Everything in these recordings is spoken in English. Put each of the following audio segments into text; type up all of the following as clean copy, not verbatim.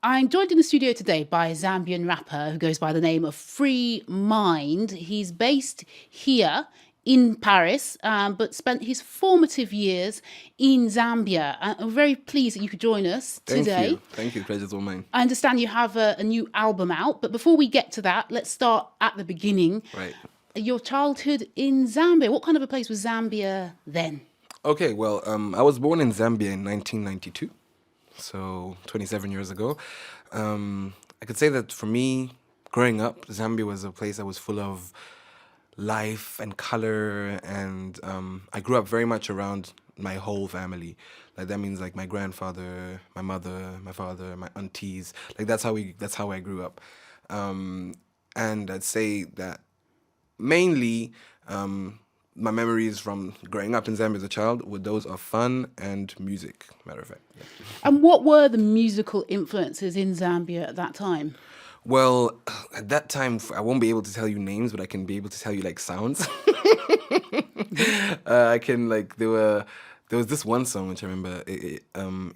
I'm joined in the studio today by a Zambian rapper who goes by the name of FREEM1ND. He's based here in Paris, but spent his formative years in Zambia. I'm very pleased that you could join us Thank today. you. Thank you. Pleasure's all mine. I understand you have a new album out, but before we get to that, let's start at the beginning. Right. Your childhood in Zambia. What kind of a place was Zambia then? Okay, well, I was born in Zambia in 1992, so 27 years ago. I could say that for me, growing up, Zambia was a place that was full of life and color, and I grew up very much around my whole family. Like that means like my grandfather, my mother, my father, my aunties. Like that's how I grew up. And I'd say that mainly my memories from growing up in Zambia as a child were those of fun and music, matter of fact. Yeah. And what were the musical influences in Zambia at that time? Well, at that time, I won't be able to tell you names, but I can be able to tell you like sounds. I can like there was this one song which I remember. It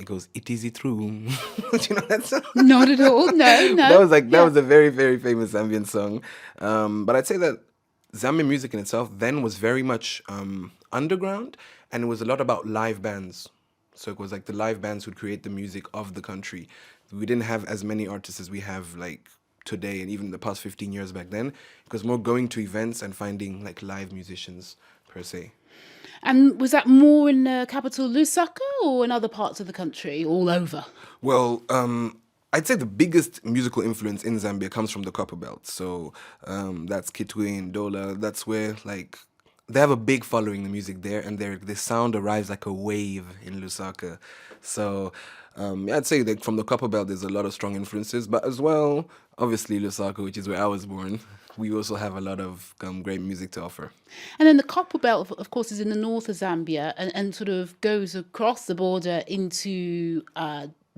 goes, "It is true." Do you know that song? Not at all. No. That was a very, very famous Zambian song. But I'd say that Zambian music in itself then was very much underground, and it was a lot about live bands. So it was like the live bands would create the music of the country. We didn't have as many artists as we have like today, and even the past 15 years back then. It was more going to events and finding like live musicians per se. And was that more in the capital Lusaka or in other parts of the country, all over? Well, I'd say the biggest musical influence in Zambia comes from the Copperbelt. So that's Kitwe and Dola. That's where like they have a big following the music there, and their sound arrives like a wave in Lusaka. So I'd say that from the Copperbelt there's a lot of strong influences, but as well, obviously Lusaka, which is where I was born, we also have a lot of great music to offer. And then the Copperbelt, of course, is in the north of Zambia and sort of goes across the border into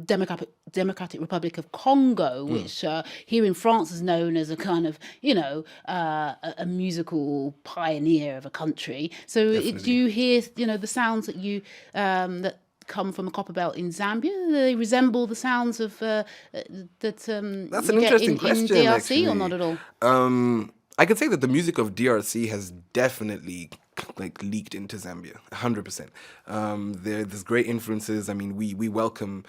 Democratic Republic of Congo, which here in France is known as a kind of, a musical pioneer of a country. So do you hear, the sounds that that come from a Copperbelt in Zambia? Do they resemble the sounds of That's an interesting question, in DRC actually. or not at all? I could say that the music of DRC has definitely like leaked into Zambia, 100%. There's great influences. I mean, we welcome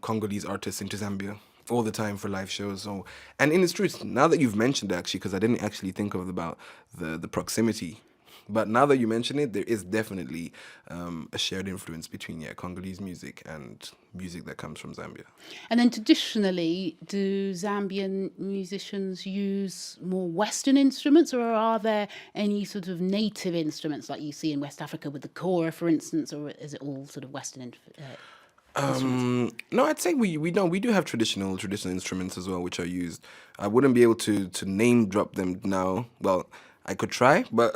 Congolese artists into Zambia all the time for live shows. So, and in its truth, now that you've mentioned it, actually, because I didn't actually think about the proximity. But now that you mention it, there is definitely a shared influence between Congolese music and music that comes from Zambia. And then traditionally, do Zambian musicians use more Western instruments, or are there any sort of native instruments like you see in West Africa with the kora, for instance, or is it all sort of Western instruments? No, I'd say we do have traditional instruments as well, which are used. I wouldn't be able to name drop them now. Well, I could try, but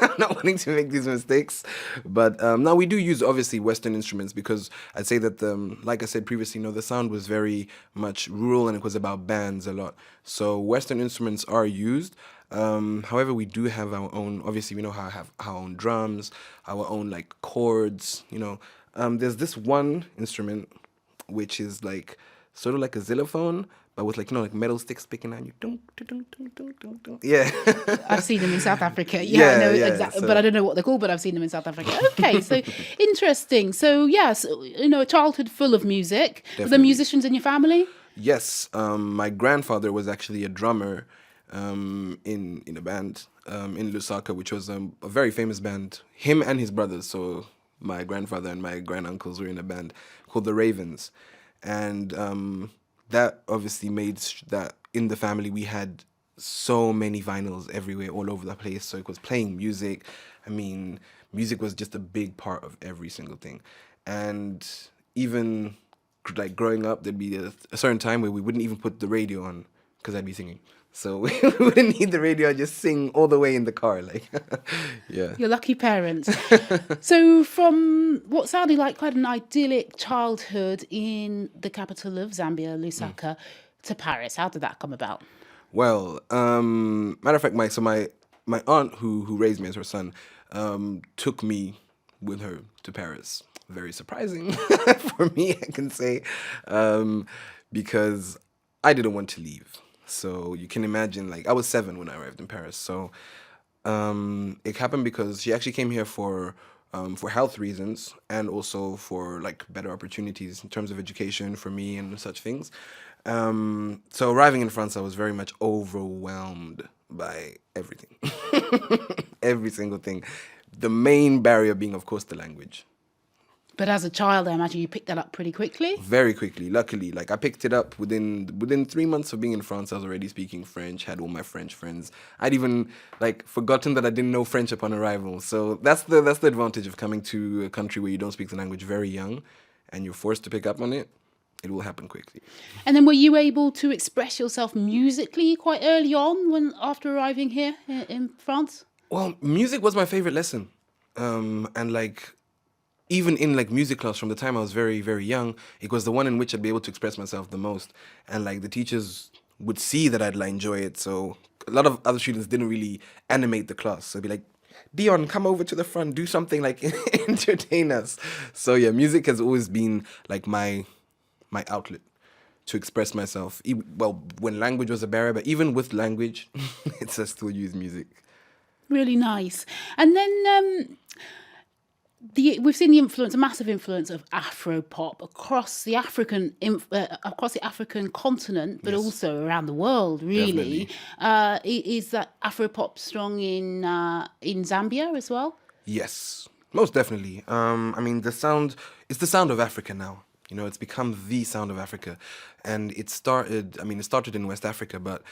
I'm not wanting to make these mistakes. But now we do use obviously Western instruments, because I'd say that like I said previously, the sound was very much rural and it was about bands a lot. So Western instruments are used. However, we do have our own. Obviously, we know how to have our own drums, our own like chords. There's this one instrument which is like sort of like a xylophone, but with like like metal sticks picking on you. Dun, dun, dun, dun, dun, dun. Yeah. I've seen them in South Africa. I know exactly, so. but I don't know what they're called, but I've seen them in South Africa. Okay, so interesting. So yes, a childhood full of music. Definitely. Were there musicians in your family? Yes, my grandfather was actually a drummer in a band in Lusaka, which was a very famous band. Him and his brothers, so my grandfather and my granduncles were in a band called the Ravens. And that obviously made that in the family we had so many vinyls everywhere, all over the place. So it was playing music. I mean, music was just a big part of every single thing. And even like growing up, there'd be a certain time where we wouldn't even put the radio on because I'd be singing. So we wouldn't need the radio, I'd just sing all the way in the car. Like, yeah. You're lucky parents. So from what sounded like quite an idyllic childhood in the capital of Zambia, Lusaka, to Paris, how did that come about? Well, matter of fact, my aunt who raised me as her son took me with her to Paris. Very surprising for me, I can say. because I didn't want to leave. So you can imagine, like, I was 7 when I arrived in Paris. So it happened because she actually came here for health reasons and also for like better opportunities in terms of education for me and such things. So arriving in France, I was very much overwhelmed by everything, every single thing. The main barrier being, of course, the language. But as a child, I imagine you picked that up pretty quickly. Very quickly, luckily. Like I picked it up within 3 months of being in France. I was already speaking French, had all my French friends. I'd even like forgotten that I didn't know French upon arrival. So that's the advantage of coming to a country where you don't speak the language very young and you're forced to pick up on it. It will happen quickly. And then were you able to express yourself musically quite early on after arriving here in France? Well, music was my favorite lesson. And like even in like music class from the time I was very, very young, it was the one in which I'd be able to express myself the most. And like the teachers would see that I'd like enjoy it. So a lot of other students didn't really animate the class. So it'd be like, Dion, come over to the front, do something like entertain us. So yeah, music has always been like my outlet to express myself. Well, when language was a barrier, but even with language, it's I still use music. Really nice. And then we've seen the influence, a massive influence of Afropop across the African continent, but Yes. also around the world. Really, is that Afropop strong in Zambia as well? Yes, most definitely. I mean, it's the sound of Africa now. You know, it's become the sound of Africa. And it started in West Africa, but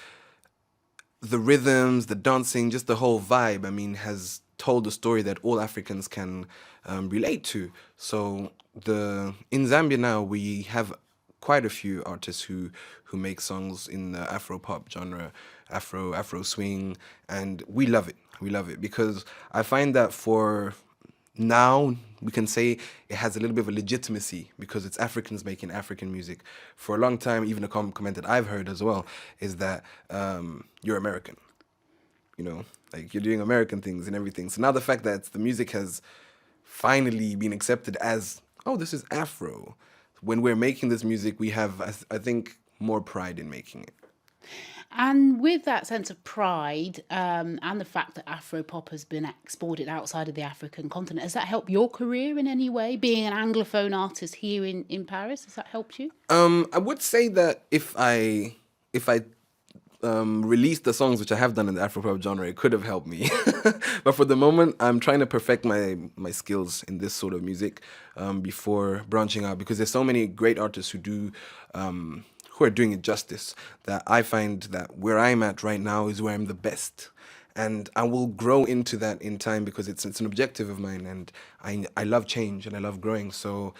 the rhythms, the dancing, just the whole vibe, I mean, has told a story that all Africans can relate to. So in Zambia now, we have quite a few artists who make songs in the Afropop genre, Afro swing, and we love it. We love it because I find that for now we can say it has a little bit of a legitimacy because it's Africans making African music. For a long time, even a comment that I've heard as well is that you're American, you know, like you're doing American things and everything. So now the fact that the music has finally been accepted as, oh, this is Afro. When we're making this music, we have, I think, more pride in making it. And with that sense of pride and the fact that Afropop has been exported outside of the African continent, has that helped your career in any way? Being an Anglophone artist here in Paris, has that helped you? I would say that if I released the songs which I have done in the Afropop genre, it could have helped me. But for the moment, I'm trying to perfect my skills in this sort of music before branching out, because there's so many great artists who are doing it justice, that I find that where I'm at right now is where I'm the best. And I will grow into that in time because it's an objective of mine, and I love change and I love growing. So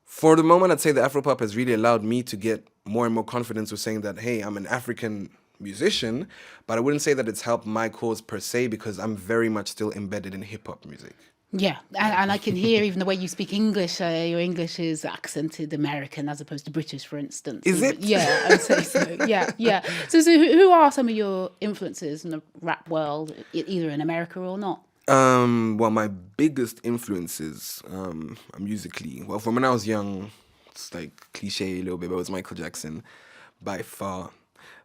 for the moment, I'd say the Afropop has really allowed me to get more and more confidence with saying that, hey, I'm an African musician, but I wouldn't say that it's helped my cause per se, because I'm very much still embedded in hip-hop music. Yeah, and I can hear even the way you speak English, your English is accented American as opposed to British, for instance. Is it? Yeah, I would say so. Yeah. So who are some of your influences in the rap world, either in America or not? Well, my biggest influences musically, well, from when I was young, it's like cliche a little bit, but it was Michael Jackson by far.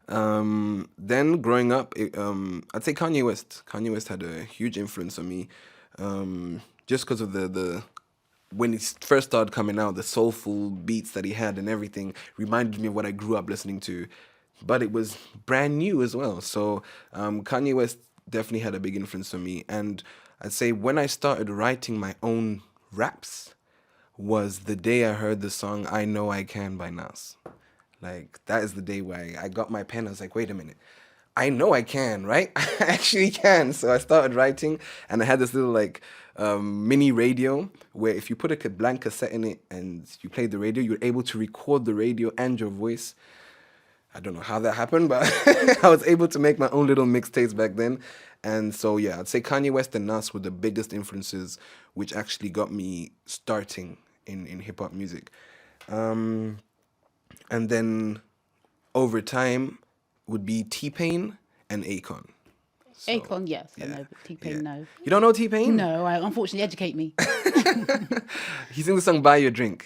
Then growing up, I'd say Kanye West. Kanye West had a huge influence on me, just because of the when he first started coming out, the soulful beats that he had and everything reminded me of what I grew up listening to, but it was brand new as well. So Kanye West definitely had a big influence on me. And I'd say when I started writing my own raps was the day I heard the song I Know I Can by Nas. Like, that is the day where I got my pen. I was like, wait a minute, I know I can, right? I actually can. So I started writing, and I had this little like mini radio where if you put a blank cassette in it and you played the radio, you were able to record the radio and your voice. I don't know how that happened, but I was able to make my own little mixtapes back then. And so, yeah, I'd say Kanye West and Nas were the biggest influences which actually got me starting in hip-hop music. And then over time would be T-Pain and Akon. So, Akon, yes, I know, but T-Pain, no. You don't know T-Pain? No, unfortunately, educate me. He sings the song Buy Your Drink.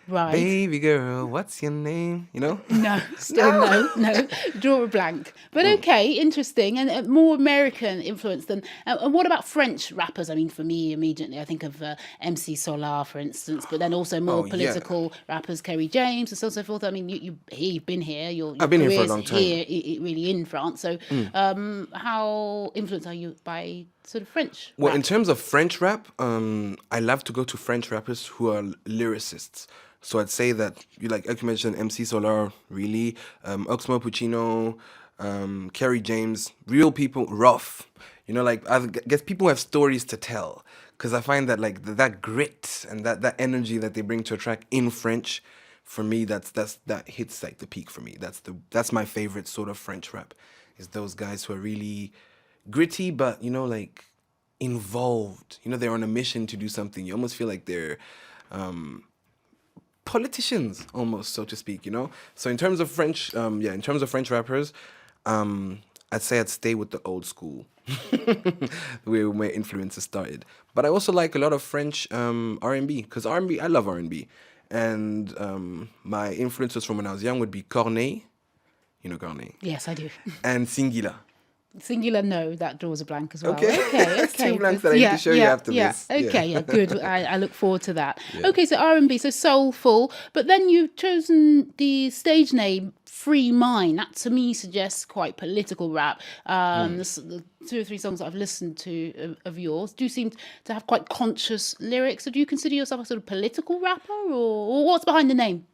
Right. Baby girl, what's your name? You know? No, still no. Draw a blank. But okay, interesting, and more American influence than. And what about French rappers? I mean, for me, immediately I think of MC Solar, for instance, but then also more Oh, yeah. political rappers, Kerry James, and so on and so forth. I mean, you've been here. Your I've been here for a career's long time. here, really in France. So, how influenced are you by sort of French Well, rap? in terms of French rap, I love to go to French rappers who are lyricists. So I'd say that like you mentioned, MC Solar, really, Oxmo Puccino, Kerry James, real people, rough. You know, like I guess people have stories to tell because I find that like that grit and that energy that they bring to a track in French, for me, that hits like the peak for me. That's my favorite sort of French rap, is those guys who are really gritty, but like involved. They're on a mission to do something. You almost feel like they're politicians, almost, so to speak. So in terms of French, in terms of French rappers, I'd say I'd stay with the old school, where my influences started. But I also like a lot of French R&B, because R&B, I love R&B. And my influences from when I was young would be Corneille, Corneille, Yes, I do. and Singila. Singular, no, that draws a blank as well. Okay. Okay. Two blanks that I need to show you after this. Okay, Yeah. good. I look forward to that. Okay, so R&B, so soulful, but then you've chosen the stage name Free Mind. That to me suggests quite political rap. The 2 or 3 songs that I've listened to of yours do seem to have quite conscious lyrics. So do you consider yourself a sort of political rapper, or what's behind the name?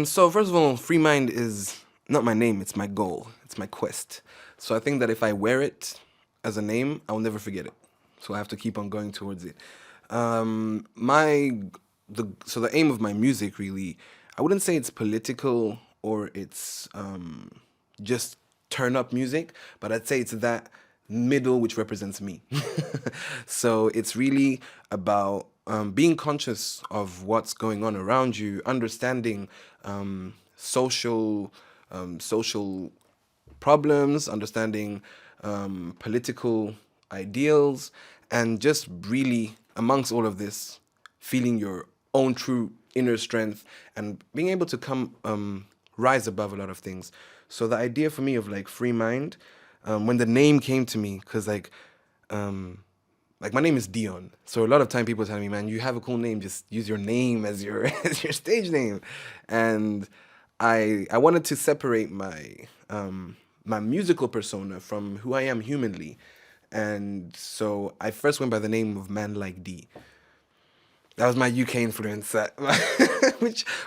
So first of all, Free Mind is not my name, it's my goal. It's my quest. So I think that if I wear it as a name, I'll never forget it. So I have to keep on going towards it. So the aim of my music, really, I wouldn't say it's political or it's just turn up music, but I'd say it's that middle which represents me. So it's really about being conscious of what's going on around you, understanding social problems, understanding political ideals, and just really, amongst all of this, feeling your own true inner strength and being able to rise above a lot of things. So the idea for me of like Free Mind, when the name came to me, because like my name is Dion, so a lot of time people tell me, man, you have a cool name, just use your name as your as your stage name. And I wanted to separate my musical persona from who I am humanly. And so I first went by the name of Man Like D. That was my UK influence.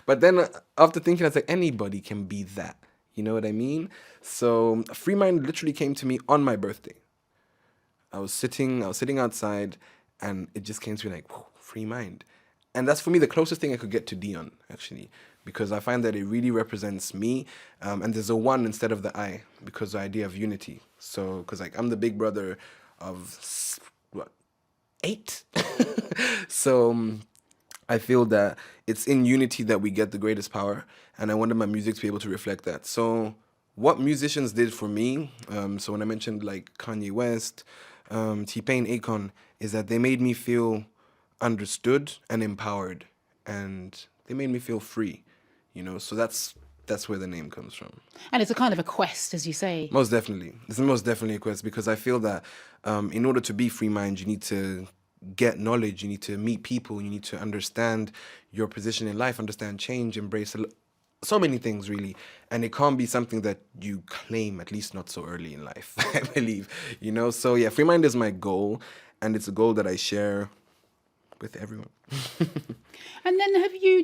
But then after thinking, I was like, anybody can be that. You know what I mean? So Free Mind literally came to me on my birthday. I was sitting outside, and it just came to me like, whoa, Free Mind. And that's for me the closest thing I could get to Dion, actually, because I find that it really represents me. And there's a 1 instead of the I, because the idea of unity. So, because like I'm the big brother of 8. So I feel that it's in unity that we get the greatest power, and I wanted my music to be able to reflect that. So what musicians did for me, so when I mentioned like Kanye West, T-Pain, Akon, is that they made me feel understood and empowered, and they made me feel free, so that's where the name comes from. And it's a kind of a quest, as you say. Most definitely. It's most definitely a quest, because I feel that in order to be Free Mind, you need to get knowledge, you need to meet people, you need to understand your position in life, understand change, embrace so many things, really. And it can't be something that you claim, at least not so early in life, I believe. So yeah, Free Mind is my goal, and it's a goal that I share with everyone. And then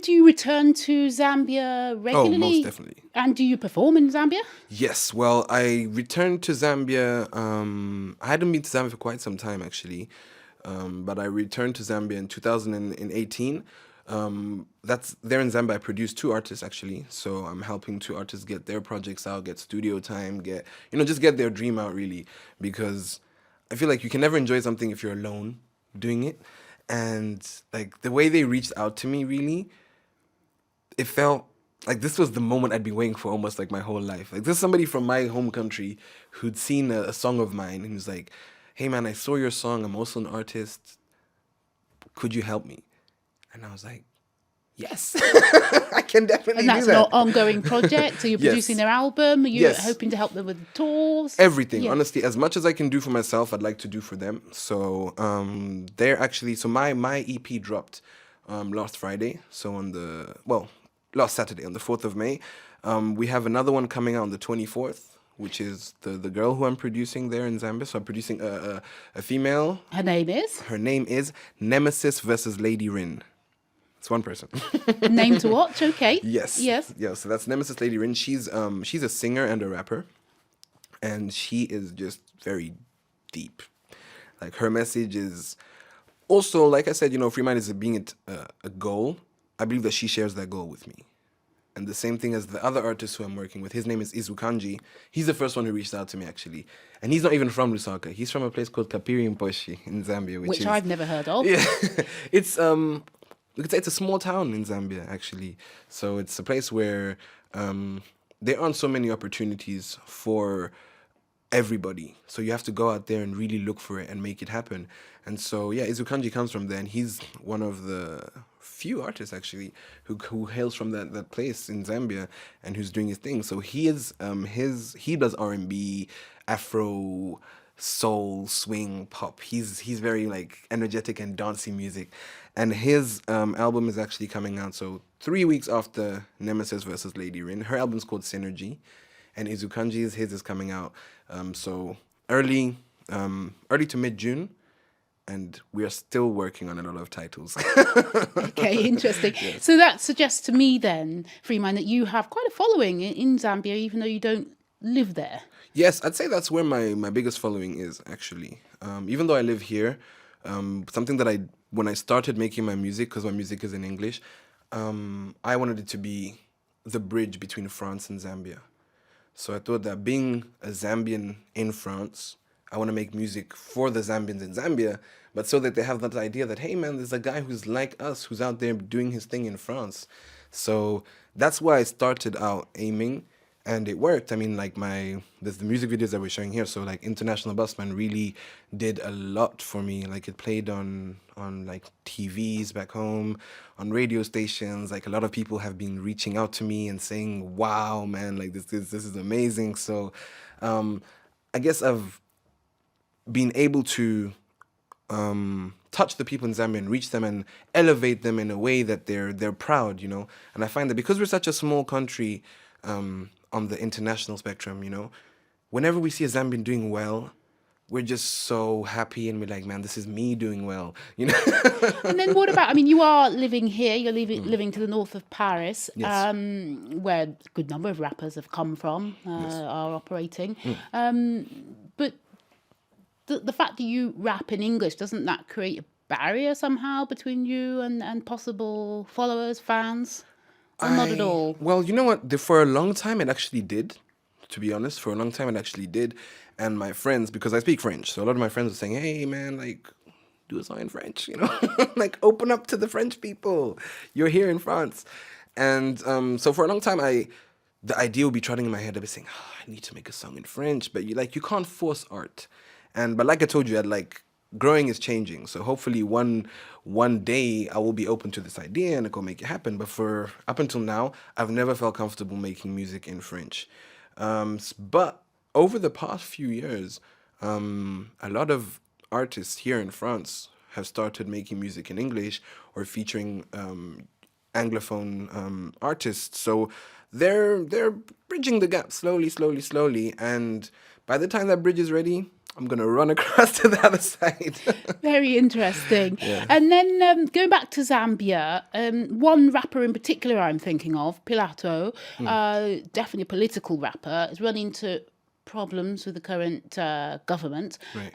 do you return to Zambia regularly? Oh, most definitely. And do you perform in Zambia? Yes, well, I returned to Zambia. I hadn't been to Zambia for quite some time, actually. But I returned to Zambia in 2018. There in Zambia, I produced 2 artists, actually. So I'm helping 2 artists get their projects out, get studio time, just get their dream out, really. Because I feel like you can never enjoy something if you're alone doing it. And like the way they reached out to me, really, it felt like this was the moment I'd been waiting for almost like my whole life. Like there's somebody from my home country who'd seen a song of mine and was like, hey man, I saw your song, I'm also an artist, could you help me? And I was like, Yes, I can definitely And that's do an that. ongoing project. So you're Yes. producing their album. Are you Yes. hoping to help them with tours? Everything, Yeah. honestly, as much as I can do for myself, I'd like to do for them. So they're actually, so my EP dropped last Friday. So last Saturday on the 4th of May. We have another one coming out on the 24th, which is the girl who I'm producing there in Zambia. So I'm producing a female. Her name is? Her name is Nemesis versus Lady Rin. It's one person. Name to watch, okay. Yes. Yes. Yeah, so that's Nemesis Lady Rin. She's a singer and a rapper. And she is just very deep. Like, her message is also, like I said, FREEM1ND is being a goal. I believe that she shares that goal with me. And the same thing as the other artist who I'm working with. His name is Izukanji. He's the first one who reached out to me, actually. And he's not even from Lusaka. He's from a place called Pilato in Zambia. Which I've never heard of. Yeah. It's, you could say it's a small town in Zambia, actually. So it's a place where there aren't so many opportunities for everybody. So you have to go out there and really look for it and make it happen. And so, yeah, Izukanji comes from there, and he's one of the few artists, actually, who hails from that place in Zambia and who's doing his thing. So he is he does R&B, Afro, soul, swing, pop. He's very, like, energetic and dancey music. And his album is actually coming out, so 3 weeks after Nemesis versus Lady Rin. Her album's called Synergy, and Izukanji's, his is coming out so early to mid-June, and we are still working on a lot of titles. Okay, interesting. Yes. So that suggests to me then, FREEM1ND, that you have quite a following in Zambia, even though you don't live there. Yes, I'd say that's where my biggest following is, actually. Even though I live here, something that when I started making my music, because my music is in English, I wanted it to be the bridge between France and Zambia. So I thought that being a Zambian in France, I want to make music for the Zambians in Zambia, but so that they have that idea that, hey man, there's a guy who's like us, who's out there doing his thing in France. So that's why I started out aiming, and it worked. I mean, like, there's the music videos that we're showing here. So, like, International Busman really did a lot for me. Like, it played on like TVs back home, on radio stations. Like, a lot of people have been reaching out to me and saying, wow, man, like, this is amazing. So I guess I've been able to touch the people in Zambia and reach them and elevate them in a way that they're proud, And I find that because we're such a small country on the international spectrum, whenever we see a Zambian doing well, we're just so happy, and we're like, man, this is me doing well, And then what about, you are living here, you're living to the north of Paris, Yes. Where a good number of rappers have come from, are operating. But the fact that you rap in English, doesn't that create a barrier somehow between you and possible followers, fans? Or not at all? Well, you know what? For a long time, it actually did. To be honest, for a long time, it actually did. And my friends, because I speak French, so a lot of my friends were saying, hey, man, like, do a song in French, Like, open up to the French people. You're here in France. And so for a long time, the idea would be trotting in my head. I'd be saying, I need to make a song in French. But you can't force art. But like I told you, growing is changing. So hopefully one day I will be open to this idea and I'll make it happen. But for up until now, I've never felt comfortable making music in French. But over the past few years, a lot of artists here in France have started making music in English or featuring Anglophone artists. So they're bridging the gap slowly. And by the time that bridge is ready, I'm going to run across to the other side. Very interesting. Yeah. And then going back to Zambia, one rapper in particular I'm thinking of, Pilato, definitely a political rapper, is running into problems with the current government, Right.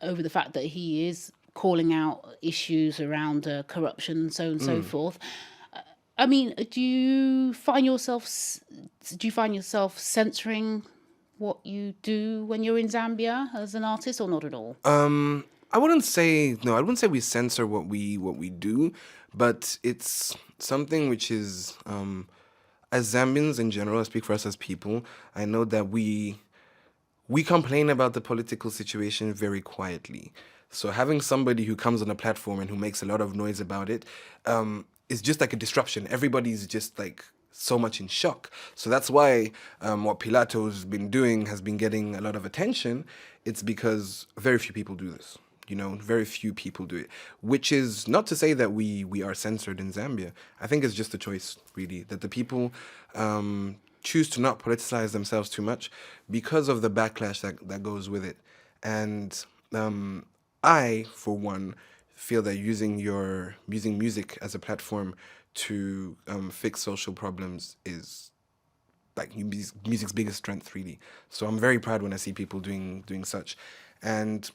over the fact that he is calling out issues around corruption and so on and so forth. Do you find yourself censoring what you do when you're in Zambia as an artist, or not at all? I wouldn't say we censor what we do, but it's something which is as Zambians in general, I speak for us as people, I know that we complain about the political situation very quietly. So having somebody who comes on a platform and who makes a lot of noise about it, is just like a disruption. Everybody's just like so much in shock. So that's why what Pilato's been doing has been getting a lot of attention. It's because very few people do this. You know, very few people do it, which is not to say that we are censored in Zambia. I think it's just a choice, really, that the people choose to not politicize themselves too much because of the backlash that goes with it. And I, for one, feel that using music as a platform to fix social problems is like music's biggest strength, really. So I'm very proud when I see people doing such, and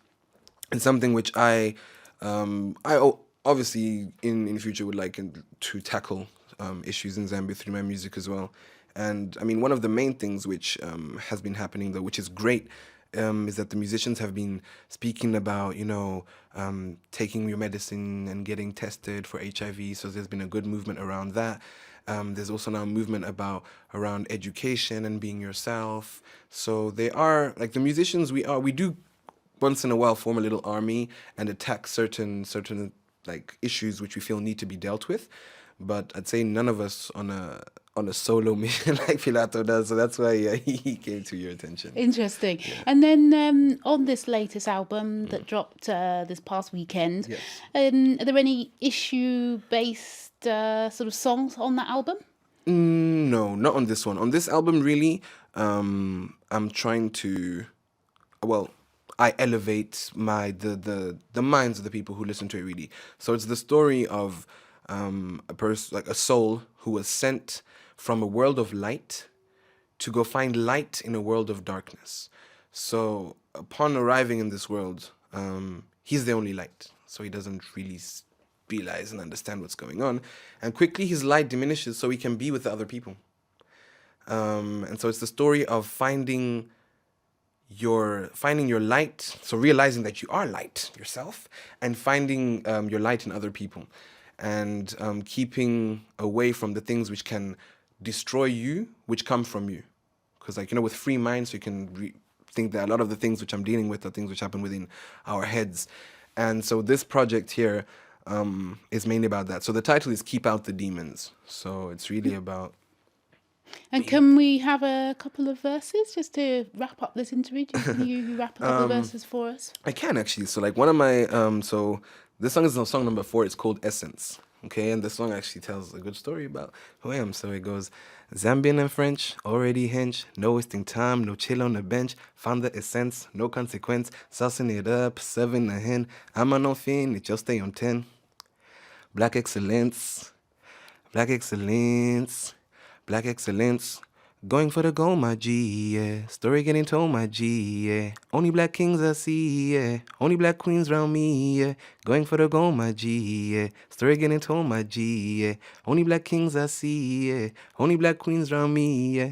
it's something which I obviously in the future would like to tackle issues in Zambia through my music as well. And I mean, one of the main things which has been happening though, which is great, is that the musicians have been speaking about, you know, taking your medicine and getting tested for HIV. So there's been a good movement around that. There's also now a movement around education and being yourself. So they are like the musicians. We do once in a while form a little army and attack certain like issues which we feel need to be dealt with. But I'd say none of us on a solo mission like Pilato does. So that's why he came to your attention. Interesting. Yeah. And then on this latest album that dropped this past weekend, yes. Are there any issue-based sort of songs on that album? No, not on this one. On this album, really, I'm trying to, well, I elevate the minds of the people who listen to it, really. So it's the story of a person, like a soul who was sent from a world of light to go find light in a world of darkness. So upon arriving in this world, he's the only light. So he doesn't really realize and understand what's going on. And quickly his light diminishes so he can be with the other people. And so it's the story of finding your light, so realizing that you are light yourself, and finding your light in other people, and keeping away from the things which can destroy you, which come from you. Because, like, you know, with free minds, you can think that a lot of the things which I'm dealing with are things which happen within our heads. And so this project here is mainly about that. So the title is Keep Out the Demons. So it's really about... And can we have a couple of verses just to wrap up this interview? Can you wrap a couple of verses for us? I can, actually. So like one of my... so this song is song number 4. It's called Essence. Okay, and the song actually tells a good story about who I am. So it goes, Zambian and French, already hench, no wasting time, no chill on the bench, found the essence, no consequence, saucing it up, serving a hen, I'm a no-fin, it just stay on 10. Black excellence, black excellence, black excellence, going for the gold, my G, yeah. Story getting told, my G, yeah. Only black kings I see, yeah. Only black queens round me, yeah. Going for the gold, my G, yeah. Story getting told, my G, yeah. Only black kings I see, yeah. Only black queens round me, yeah.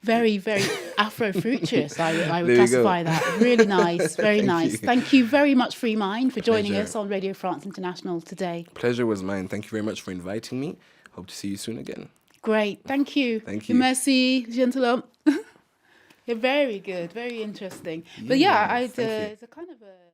Very, very Afro-futurist, I would classify that. Really nice, very nice. Thank you very much, FREEM1ND, for joining us on Radio France International today. Pleasure was mine. Thank you very much for inviting me. Hope to see you soon again. Great, thank you. Thank you. Merci, gentilhomme. You're very good, very interesting. But yeah, it's a kind of a...